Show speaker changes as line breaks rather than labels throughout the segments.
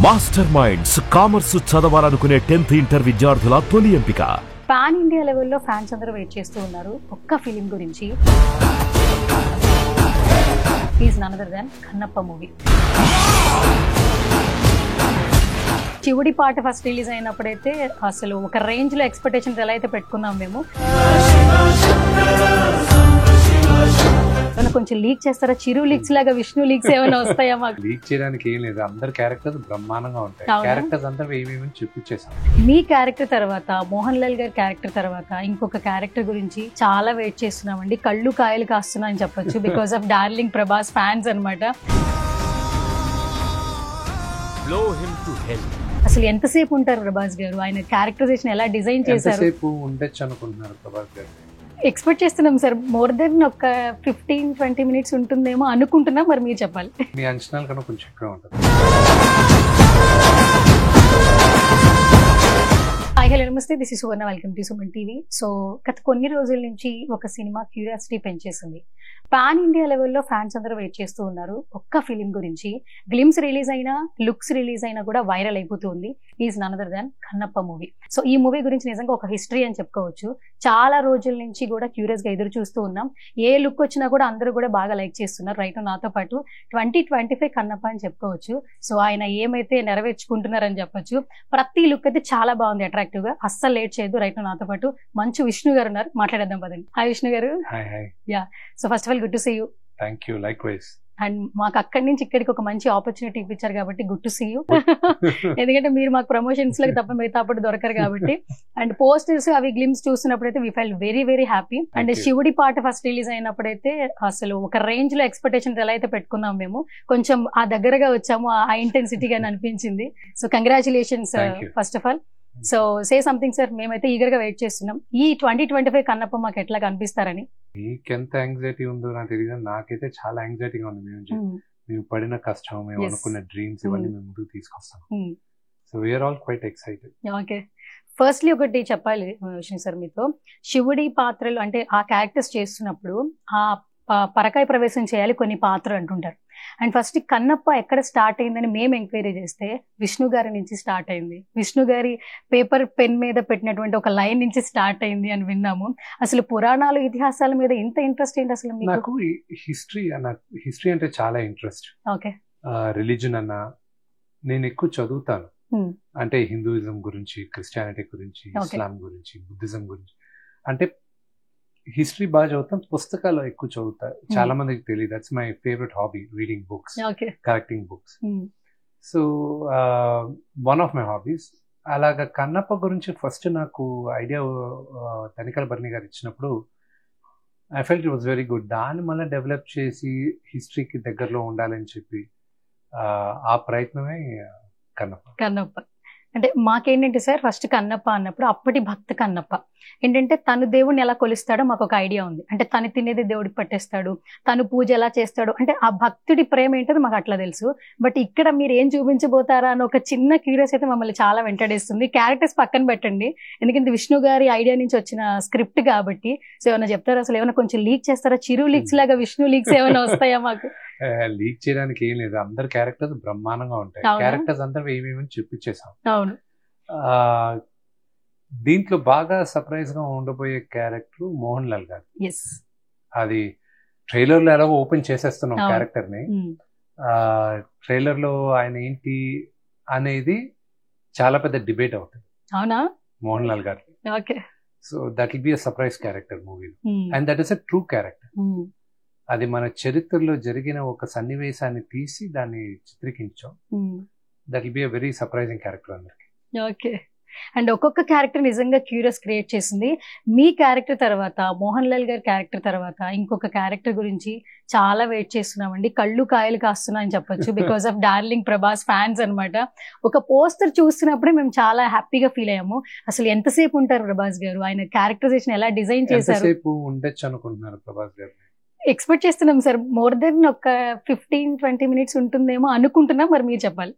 Master minds commerce చదవాలనుకునే 10th inter విద్యార్థుల తొలి ఎంపిక.
పాన్ ఇండియా లెవెల్లో ఫ్యాన్స్ అందరూ వెయిట్ చేస్తూ ఉన్నారు ఒక్క ఫిలిం గురించి. Is none other than Kannappa movie. చివరి పాట ఫస్ట్ రిలీజ్ అయినప్పుడైతే అసలు ఒక రేంజ్ లో ఎక్స్పెక్టేషన్స్ ఎలా అయితే పెట్టుకున్నాం మేము. కొంచెం లీక్ చేస్తారా? చిరు లీక్స్ లాగా విష్ణు లీక్స్ ఏమైనా వస్తాయా? మాకు
లీక్ చేయడానికి ఏం లేదు, అందరు క్యారెక్టర్స్ బ్రహ్మాండంగా ఉంటాయి. క్యారెక్టర్స్ అందరూ ఏమేమి చూపించేసాం.
మీ క్యారెక్టర్ తర్వాత మోహన్ లాల్ గారి క్యారెక్టర్ తర్వాత ఇంకొక క్యారెక్టర్ గురించి చాలా వెయిట్ చేస్తున్నామండి. కళ్ళు కాయలు కాస్తున్నా అని చెప్పొచ్చు, because of darling Prabhas fans అనమాట. అసలు ఎంతసేపు ఉంటారు ప్రభాస్ గారు? ఆయన క్యారెక్టరైజేషన్ ఎలా డిజైన్ చేశారు?
ఎంతసేపు ఉండొచ్చు అనుకుంటున్నారు ప్రభాస్ గారు?
ఎక్స్పెక్ట్ చేస్తున్నాం సార్, మోర్ దెన్ ఒక 15-20 మినిట్స్ ఉంటుందేమో అనుకుంటున్నాం. మరి మీరు చెప్పాలి.
మీ అంచనాల కన్నా కొంచెం ఎక్కువ ఉంటుంది.
Hello namaste, this is Suvarna, welcome to Suman TV. So గత కొన్ని రోజుల నుంచి ఒక సినిమా క్యూరియాసిటీ పెంచేసింది. పాన్ ఇండియా లెవెల్లో ఫ్యాన్స్ అందరూ వెయిట్ చేస్తూ ఉన్నారు ఒక్క ఫిలిం గురించి. గ్లిమ్స్ రిలీజ్ అయినా, లుక్స్ రిలీజ్ అయినా కూడా వైరల్ అయిపోతుంది. Is none other than Kannappa movie. So ఈ మూవీ గురించి నిజంగా ఒక హిస్టరీ అని చెప్పుకోవచ్చు. చాలా రోజుల నుంచి కూడా క్యూరియస్ గా ఎదురు చూస్తూ ఉన్నాం. ఏ లుక్ వచ్చినా కూడా అందరూ కూడా బాగా లైక్ చేస్తున్నారు. రైట్ నాతో పాటు 2025 కన్నప్ప అని చెప్పుకోవచ్చు. సో ఆయన ఏమైతే నెరవేర్చుకుంటున్నారని చెప్పొచ్చు. ప్రతి లుక్ అయితే చాలా బాగుంది, అట్రాక్టివ్ గా. అస్సలు లేట్ చేయదు. రైట్ నాతో పాటు మంచు విష్ణు గారు ఉన్నారు, మాట్లాడేద్దాం పదండి. Hi Vishnu garu. Yeah, so first of all good to see you.
Thank you, likewise.
And మాకు అక్కడి నుంచి ఇక్కడికి ఒక మంచి ఆపర్చునిటీ ఇప్పించారు కాబట్టి గుడ్ టు సీ యూ. ఎందుకంటే మీరు మాకు ప్రమోషన్స్ లకు తప్ప మిగతా అప్పుడు దొరకరు కాబట్టి. అండ్ పోస్టర్స్ అవి గ్లిమ్స్ చూస్తున్నప్పుడైతే we felt very very happy. And శివుడి పాట ఫస్ట్ రిలీజ్ అయినప్పుడైతే అసలు ఒక రేంజ్ లో ఎక్స్పెక్టేషన్స్ ఎలా అయితే పెట్టుకున్నాం మేము, కొంచెం ఆ దగ్గరగా వచ్చాము, ఆ ఇంటెన్సిటీగా అనిపించింది. So congratulations first of all. So say something sir, మేమైతే ఈగర్ గా వెయిట్ చేస్తున్నాం. ఈ 2025 కన్నప్ప మాకు ఎట్లా కనిపిస్తారని.
మీకెంత యాంగ్జైటీ ఉందో నాకు తెలియదు, నాకైతే చాలా యాంగ్జైటీగా ఉంది. మేము పడిన కష్టం, మేము అనుకున్న డ్రీమ్స్ ఇవన్నీ మేము ముందుకు తీసుకొస్తాం. So we are all quite excited.
Okay, firstly ఒకటి చెప్పాలి విష్ణు సార్ మీతో. శివుడి పాత్రలు అంటే ఆ క్యారెక్టర్స్ చేస్తున్నప్పుడు ఆ పరకాయ ప్రవేశం చేయాలి కొన్ని పాత్రలు అంటుంటారు. అండ్ ఫస్ట్ కన్నప్ప ఎక్కడ స్టార్ట్ అయిందని మేము ఎంక్వైరీ చేస్తే విష్ణు గారి నుంచి స్టార్ట్ అయింది. విష్ణు గారి పేపర్ పెన్ మీద పెట్టినటువంటి ఒక లైన్ నుంచి స్టార్ట్ అయింది అని విన్నాము. అసలు పురాణాలు, ఇతిహాసాల మీద ఇంత ఇంట్రెస్ట్ ఏంటి అసలు మీకు?
నాకు హిస్టరీ అంటే చాలా ఇంట్రెస్ట్.
ఓకే,
రిలీజన్ అన్న నేను ఎక్కువ చదువుతాను. అంటే హిందూయిజం గురించి, క్రిస్టియానిటీ గురించి, ఇస్లాం గురించి, బుద్ధిజం గురించి. అంటే హిస్టరీ బాగా చదువుతాను, పుస్తకాలు ఎక్కువ చదువుతా. చాలా మందికి తెలియదు, that's my favourite hobby, reading books, collecting books. So one of my hobbies. అలాగా కన్నప్ప గురించి ఫస్ట్ నాకు ఐడియా తనికల భరణి గారు ఇచ్చినప్పుడు I felt it was very good. దాన్ని మళ్ళీ డెవలప్ చేసి హిస్టరీకి దగ్గరలో ఉండాలని చెప్పి ఆ ప్రయత్నమే
కన్నప్ప. అంటే మాకేంటంటే సార్, ఫస్ట్ కన్నప్ప అన్నప్పుడు అప్పటి భక్త కన్నప్ప ఏంటంటే తను దేవుడిని ఎలా కొలుస్తాడో మాకు ఒక ఐడియా ఉంది. అంటే తను తినేది దేవుడికి పట్టేస్తాడు, తను పూజ ఎలా చేస్తాడు, అంటే ఆ భక్తుడి ప్రేమ ఏంటో మాకు అట్లా తెలుసు. బట్ ఇక్కడ మీరు ఏం చూపించబోతారా అని ఒక చిన్న క్యూరియస్ అయితే మమ్మల్ని చాలా వెంటడేస్తుంది. క్యారెక్టర్స్ పక్కన పెట్టండి, ఎందుకంటే విష్ణు గారి ఐడియా నుంచి వచ్చిన స్క్రిప్ట్ కాబట్టి. సో ఏమైనా చెప్తారా? అసలు ఏమైనా కొంచెం లీక్ చేస్తారా? చిరు లీక్స్ లాగా విష్ణు లీక్స్ ఏమైనా వస్తాయా మాకు?
లీక్ చేయడానికి ఏం లేదు, అందరు క్యారెక్టర్స్ బ్రహ్మాండంగా ఉంటాయి. క్యారెక్టర్స్ అందరూ ఏమేమి చూపించేసాం.
అవును,
దీంట్లో బాగా సర్ప్రైజ్ గా ఉండబోయే క్యారెక్టర్ మోహన్ లాల్ గారు. అది ట్రైలర్ లో ఎలాగో ఓపెన్ చేసేస్తున్నాం క్యారెక్టర్ ని. ట్రైలర్ లో ఆయన ఏంటి అనేది చాలా పెద్ద డిబేట్ అవుతుంది.
అవునా?
మోహన్ లాల్ గారు. So that will be a surprise character మూవీలో, and that is a true character. అది మన చరిత్రలో జరిగిన ఒక సన్నివేశాన్ని తీసి దాన్ని చిత్రీకరించాం. That will be a very surprising character అందరికి.
ఓకే, అండ్ ఒక్కొక్క క్యారెక్టర్ నిజంగా క్యూరియస్ క్రియేట్ చేసింది. మీ క్యారెక్టర్ తర్వాత మోహన్ లాల్ గారి క్యారెక్టర్ తర్వాత ఇంకొక క్యారెక్టర్ గురించి చాలా వెయిట్ చేస్తున్నామండి. కళ్ళు కాయలు కాస్తున్నా అని చెప్పొచ్చు, because of darling Prabhas fans అనమాట. ఒక పోస్టర్ చూస్తున్నప్పుడే మేము చాలా హ్యాపీగా ఫీల్ అయ్యాము. అసలు ఎంతసేపు ఉంటారు ప్రభాస్ గారు? ఆయన క్యారెక్టరైజేషన్ ఎలా డిజైన్ చేశారు?
ఎంతసేపు ఉండొచ్చు అనుకుంటున్నారు ప్రభాస్ గారు?
ఎక్స్పెక్ట్ చేస్తున్నాం సార్, మోర్ దెన్ ఒక 15-20 మినిట్స్ ఉంటుందేమో అనుకుంటున్నాం. మరి మీరు చెప్పాలి.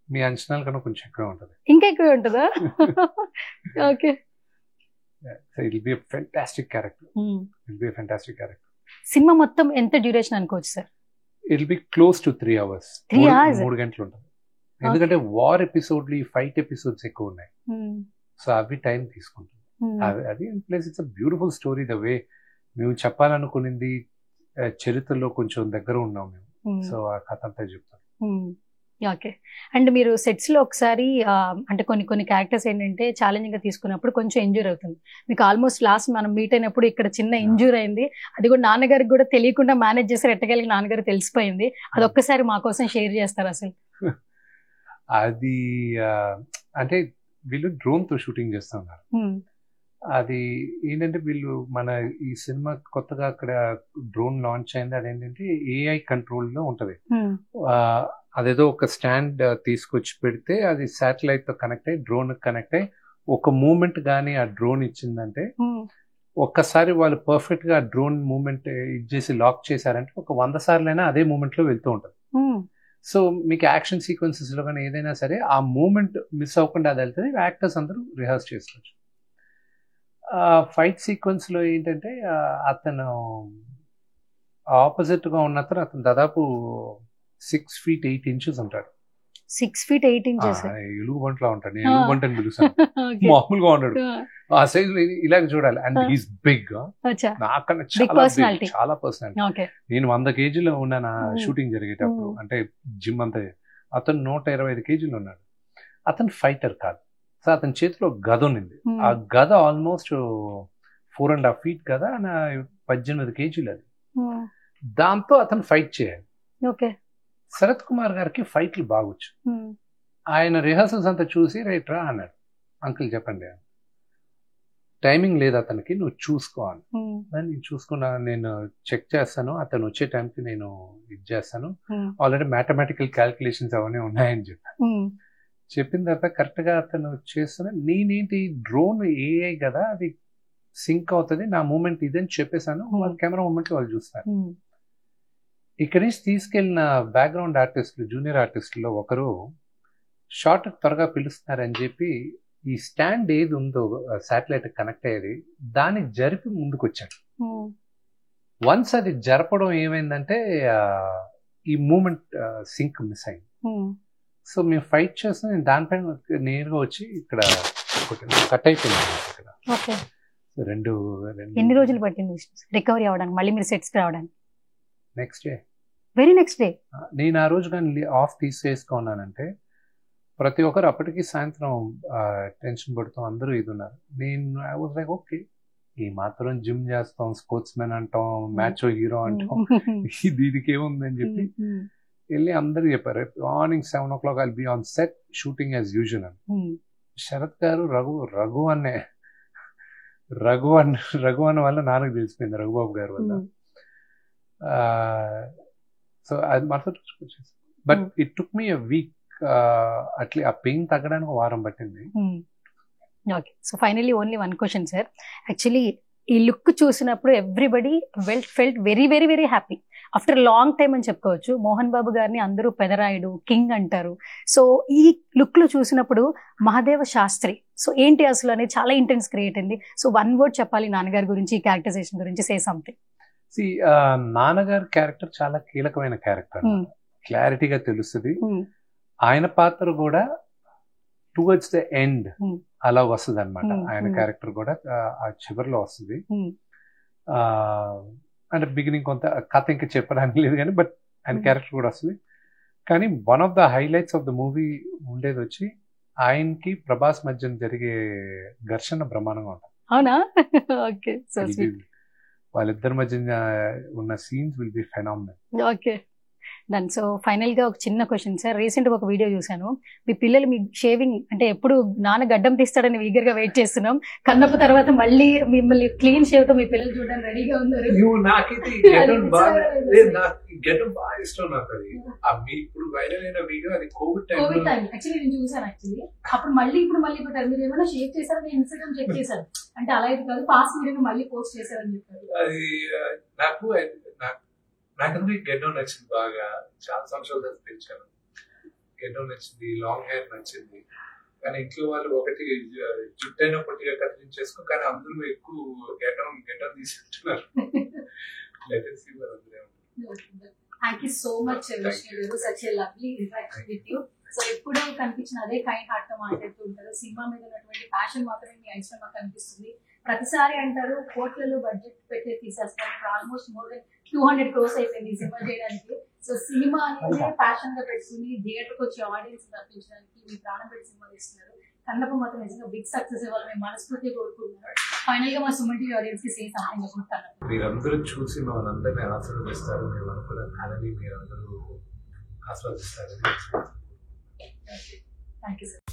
మీ అంచనాల కన్నా కొంచెం ఎక్కువ ఉంటుంది.
ఇంకా ఎక్కువ ఉంటుందా? Okay,
it will be a fantastic character.
Cinema మొత్తం ఎంత డ్యూరేషన్ అనుకోవచ్చు sir?
It will be close to 3 hours.
3 hours?
3 గంటలు ఉంటుంది. ఎందుకంటే వార్ ఎపిసోడ్లు ఈ ఫైట్ ఎపిసోడ్స్ ఎక్కువ ఉన్నాయి, సో అవి టైం తీసుకుంటుంది. అది plus it's a beautiful story. The way మేము చెప్పాలనుకునింది చరిత్రలో కొంచెం దగ్గర ఉన్నాం మేము, సో ఆ కథ అంతా చెప్తాం.
ఓకే. అండ్ మీరు సెట్స్ లో ఒకసారి అంటే కొన్ని క్యారెక్టర్స్ ఏంటంటే ఛాలెంజింగ్ గా తీసుకున్నప్పుడు కొంచెం ఇంజూర్ అవుతుంది. మీకు ఆల్మోస్ట్ లాస్ట్ మనం మీట్ అయినప్పుడు ఇక్కడ చిన్న ఇంజూర్ అయింది, అది కూడా నాన్నగారికి కూడా తెలియకుండా మేనేజ్ చేస్తారు, ఎట్టగలిగి నాన్నగారికి తెలిసిపోయింది. అది ఒక్కసారి మా కోసం షేర్ చేస్తారు అసలు?
అది అంటే వీళ్ళు డ్రోన్ తో షూటింగ్ చేస్తా ఉన్నారు. అది ఏంటంటే వీళ్ళు మన ఈ సినిమా కొత్తగా అక్కడ డ్రోన్ లాంచ్ అయింది. అదేంటంటే ఏఐ కంట్రోల్ లో ఉంటది. అదేదో ఒక స్టాండ్ తీసుకొచ్చి పెడితే అది శాటిలైట్ తో కనెక్ట్ అయ్యి డ్రోన్ కనెక్ట్ అయ్యి ఒక మూమెంట్ గానీ ఆ డ్రోన్ ఇచ్చిందంటే ఒక్కసారి వాళ్ళు పర్ఫెక్ట్ గా డ్రోన్ మూమెంట్ ఇచ్చేసి లాక్ చేశారంటే ఒక 100 సార్లైనా అదే మూమెంట్ లో వెళ్తూ ఉంటుంది. సో మీకు యాక్షన్ సీక్వెన్సెస్ లో కానీ ఏదైనా సరే ఆ మూమెంట్ మిస్ అవ్వకుండా అది వెళ్తుంది. యాక్టర్స్ అందరూ రిహర్స్ చేసుకోవచ్చు. ఫైట్ సీక్వెన్స్ లో ఏంటంటే అతను ఆపోజిట్ గా ఉన్న అతను దాదాపు 6 feet 8 inches ఉంటాడు.
6 feet 8 inches
ఎలుగుబంట్లా ఉంటాడు. నేను ఎలుగుబంట అని పిలుస్తాను, మామూలుగా ఉంటాడు. ఆ సైజ్ ఇలాగ చూడాలి. అండ్ హీస్ బిగ్, నాకన్నా చాలా పర్సనాలిటీ. నేను 100 kgs ఉన్నాను షూటింగ్ జరిగేటప్పుడు, అంటే జిమ్ అంతా. అతను 125 kgs ఉన్నాడు. అతను ఫైటర్ కాదు. సో అతని చేతిలో గద ఉన్నింది. ఆ గద ఆల్మోస్ట్ 4.5 feet గద, 18 kgs అది. దాంతో అతను ఫైట్ చేయాలి. శరత్ కుమార్ గారికి ఫైట్లు బాగొచ్చు. ఆయన రిహర్సల్స్ అంతా చూసి రైట్ రా అన్నాడు, అంకుల్ చెప్పండి, టైమింగ్ లేదు అతనికి, నువ్వు చూసుకో అని. నేను చూసుకున్నా, నేను చెక్ చేస్తాను, అతను వచ్చే టైంకి నేను ఇది చేస్తాను, ఆల్రెడీ మ్యాథమెటికల్ క్యాల్కులేషన్స్ అవన్నీ ఉన్నాయని చెప్పాను. చెప్పిన తర్వాత కరెక్ట్ గా అతను చేస్తున్నా, నేనేంటి డ్రోన్ ఏఐ కదా, అది సింక్ అవుతుంది, నా మూమెంట్ ఇదని చెప్పేశాను. వాళ్ళ కెమెరా మూమెంట్ వాళ్ళు చూస్తారు. ఇక్కడి నుంచి తీసుకెళ్లిన బ్యాక్గ్రౌండ్ ఆర్టిస్టులు, జూనియర్ ఆర్టిస్టులో ఒకరు షార్ట్ త్వరగా పిలుస్తున్నారని చెప్పి ఈ స్టాండ్ ఏది ఉందో శాటిలైట్ కనెక్ట్ అయ్యేది దానికి జరిపి ముందుకు వచ్చాడు. వన్స్ అది జరపడం ఏమైందంటే ఈ మూమెంట్ సింక్ మిస్ అయింది. సో మేము ఫైట్ చేస్తాం, నేను దానిపైన నేరుగా వచ్చి ఇక్కడ కట్ అయిపోయింది. ఇక్కడ రెండు
ఎన్ని రోజులు పట్టింది రికవరీ అవ్వడానికి, మళ్ళీ మీరు సెట్స్ రావడానికి?
Next day,
very next day.
నేను ఆ రోజు కానీ ఆఫ్ తీసేసుకున్నానంటే ప్రతి ఒక్కరు అప్పటికి సాయంత్రం టెన్షన్ పడుతాం, అందరూ ఇది ఉన్నారు. నేను ఐ వాజ్ లైక్ ఓకే, ఈ మాత్రం జిమ్ చేస్తాం, స్పోర్ట్స్ మెన్ అంటాం, మ్యాచ్ హీరో అంటాం, దీనికి ఏముందని చెప్పి వెళ్ళి అందరూ చెప్పారు morning 7 o'clock I'll be on set shooting as usual అని. శరత్ గారు రఘు అన్న వల్ల నాకు తెలిసిపోయింది, రఘుబాబు గారి వల్ల. సో అది మరుసటి రోజు వచ్చేసి, but it took me a week. అట్లా ఆ పెయిన్ తగ్గడానికి 1 వారం పట్టింది.
Okay. So finally only 1 question sir. Actually ఈ లుక్ చూసినప్పుడు everybody felt very very very happy after long time అని చెప్పుకోవచ్చు. మోహన్ బాబు గారిని అందరూ పెదరాయుడు, కింగ్ అంటారు. సో ఈ లుక్ లో చూసినప్పుడు మహాదేవ శాస్త్రి, సో ఏంటి అసలు అనేది చాలా ఇంటెన్స్ క్రియేట్ అయింది. సో 1 word చెప్పాలి నాన్నగారి గురించి, ఈ క్యారెక్టరైజేషన్ గురించి, సే సంథింగ్.
నాన్నగారి క్యారెక్టర్ చాలా కీలకమైన క్యారెక్టర్, క్లారిటీగా తెలుస్తుంది. ఆయన పాత్ర కూడా టువర్డ్స్ ద ఎండ్ అలా వస్తుంది అనమాట. ఆయన క్యారెక్టర్ కూడా ఆ చివరిలో వస్తుంది. అంటే బిగినింగ్ కొంత కథ ఇంకా చెప్పడానికి లేదు కానీ, బట్ ఆయన క్యారెక్టర్ కూడా వస్తుంది. కానీ one of the highlights of the movie ఉండేది వచ్చి ఆయనకి ప్రభాస్ మధ్య జరిగే ఘర్షణ బ్రహ్మాండంగా ఉంటుంది.
అవునా? ఓకే.
వాళ్ళిద్దరి మధ్య ఉన్న scenes will be phenomenal.
Okay done. So final గా ఒక చిన్న క్వశ్చన్ సార్. రీసెంట్ గా ఒక వీడియో చూసాను, మీ పిల్లలు మీ షేవింగ్ అంటే ఎప్పుడు నాన్న గడ్డం తీస్తాడని ఈగర్ గా వెయిట్ చేస్తున్నాం. కన్నప్ప తర్వాత మళ్ళీ మిమ్మల్ని క్లీన్ షేవ్ తో మీ పిల్లలు చూడడానికి రెడీగా ఉన్నారు.
బాగా ఇష్టం నాకు అది. ఇప్పుడు వైరల్ అయిన వీడియో అది కోవిడ్ టైం
యాక్చువల్లీ నేను చూసాను. యాక్చువల్లీ అప్పుడు మళ్ళీ పెట్టారు. మీరు ఏమైనా షేవ్ చేశారని నేను ఇన్స్టాగ్రామ్ చెక్ చేశాను. అంటే అలా అయితే కాదు, పాస్ వీడియో మళ్ళీ పోస్ట్ చేశారని చెప్పారు.
అది నాకు గెడ్డో నచ్చింది బాగా, చాలా సంవత్సరాలు తెచ్చాను. గెడ్డో నచ్చింది, లాంగ్ హెయిర్ నచ్చింది. కానీ ఇంట్లో వాళ్ళు ఒకటి జుట్టైనా పొట్టిగా కత్తిరించేసుకో, కానీ అందరూ ఎక్కువ గెడ్డో తీసుకుంటున్నారు.
Thank you so much, Vishnu. Such a lovely interaction with you. So ఎప్పుడు కనిపించిన అదే కైండ్ హార్ట్ తో మాట్లాడుతూ ఉంటారు. సినిమా మీద ఉన్నటువంటి ప్యాషన్ మాత్రమే మీ ఐస్ లో మాకు కనిపిస్తుంది. ప్రతిసారి అంటారు కోట్లలో బడ్జెట్ పెట్టి తీసేస్తారు, ఆల్మోస్ట్ మోర్ దెన్ 200 crores అయిపోయింది ఈ సినిమా చేయడానికి. సో సినిమా అనేది ప్యాషన్ గా పెట్టుకుని థియేటర్కి వచ్చి ఆడియన్స్ తప్పించడానికి మీ ప్రాణం పెట్టి సినిమా తీస్తున్నారు. కన్నప్ప మాత్రం నిజంగా బిగ్ సక్సెస్ ఇవ్వాలి మేము మనస్ఫూర్తిగా కోరుకుంటున్నారు. ఫైనల్ గా మా సుమన్ టీవీ ఆడియన్స్ కి సేమ్ సహాయం కోరుకుంటాను.
మీరందరూ చూసి మమ్మల్ని అందరినీ ఆస్వాదిస్తారు, మేము అనుకున్న కళని మీరందరూ ఆస్వాదిస్తారు.
Thank you sir.